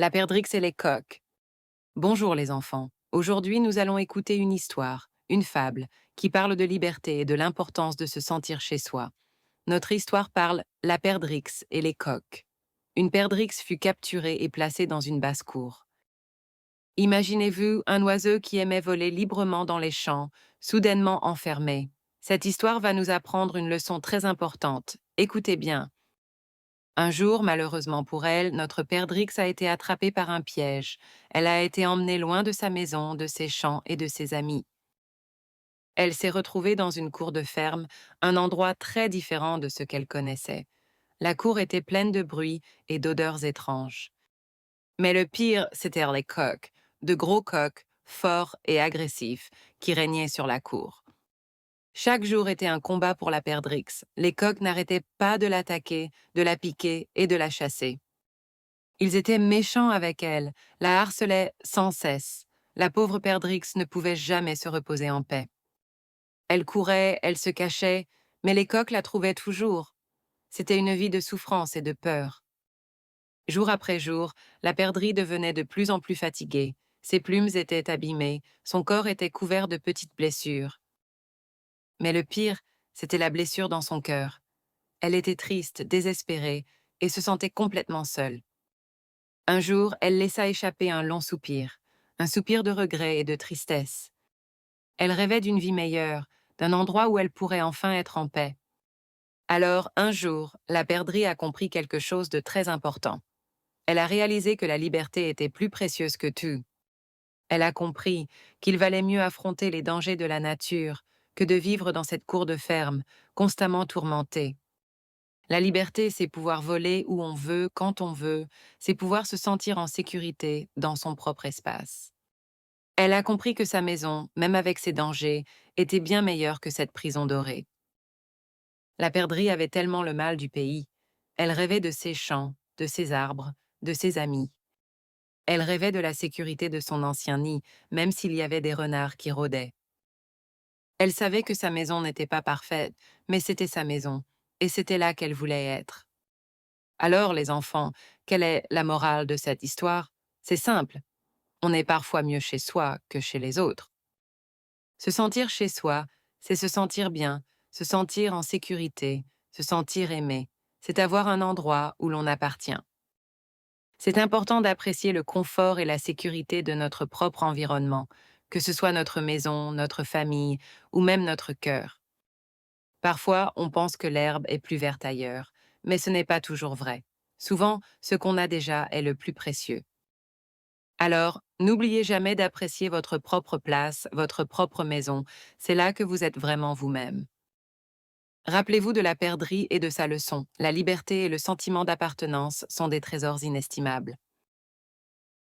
La perdrix et les coqs. Bonjour les enfants. Aujourd'hui, nous allons écouter une histoire, une fable, qui parle de liberté et de l'importance de se sentir chez soi. Notre histoire parle La perdrix et les coqs. Une perdrix fut capturée et placée dans une basse-cour. Imaginez-vous un oiseau qui aimait voler librement dans les champs, soudainement enfermé. Cette histoire va nous apprendre une leçon très importante. Écoutez bien. Un jour, malheureusement pour elle, notre perdrix a été attrapée par un piège. Elle a été emmenée loin de sa maison, de ses champs et de ses amis. Elle s'est retrouvée dans une cour de ferme, un endroit très différent de ce qu'elle connaissait. La cour était pleine de bruit et d'odeurs étranges. Mais le pire, c'étaient les coqs, de gros coqs, forts et agressifs, qui régnaient sur la cour. Chaque jour était un combat pour la perdrix. Les coqs n'arrêtaient pas de l'attaquer, de la piquer et de la chasser. Ils étaient méchants avec elle, la harcelaient sans cesse. La pauvre perdrix ne pouvait jamais se reposer en paix. Elle courait, elle se cachait, mais les coqs la trouvaient toujours. C'était une vie de souffrance et de peur. Jour après jour, la perdrix devenait de plus en plus fatiguée. Ses plumes étaient abîmées, son corps était couvert de petites blessures. Mais le pire, c'était la blessure dans son cœur. Elle était triste, désespérée, et se sentait complètement seule. Un jour, elle laissa échapper un soupir de regret et de tristesse. Elle rêvait d'une vie meilleure, d'un endroit où elle pourrait enfin être en paix. Alors, un jour, la perdrix a compris quelque chose de très important. Elle a réalisé que la liberté était plus précieuse que tout. Elle a compris qu'il valait mieux affronter les dangers de la nature que de vivre dans cette cour de ferme, constamment tourmentée. La liberté, c'est pouvoir voler où on veut, quand on veut, c'est pouvoir se sentir en sécurité dans son propre espace. Elle a compris que sa maison, même avec ses dangers, était bien meilleure que cette prison dorée. La perdrix avait tellement le mal du pays. Elle rêvait de ses champs, de ses arbres, de ses amis. Elle rêvait de la sécurité de son ancien nid, même s'il y avait des renards qui rôdaient. Elle savait que sa maison n'était pas parfaite, mais c'était sa maison, et c'était là qu'elle voulait être. Alors, les enfants, quelle est la morale de cette histoire? C'est simple. On est parfois mieux chez soi que chez les autres. Se sentir chez soi, c'est se sentir bien, se sentir en sécurité, se sentir aimé. C'est avoir un endroit où l'on appartient. C'est important d'apprécier le confort et la sécurité de notre propre environnement, que ce soit notre maison, notre famille ou même notre cœur. Parfois, on pense que l'herbe est plus verte ailleurs, mais ce n'est pas toujours vrai. Souvent, ce qu'on a déjà est le plus précieux. Alors, n'oubliez jamais d'apprécier votre propre place, votre propre maison. C'est là que vous êtes vraiment vous-même. Rappelez-vous de la perdrix et de sa leçon. La liberté et le sentiment d'appartenance sont des trésors inestimables.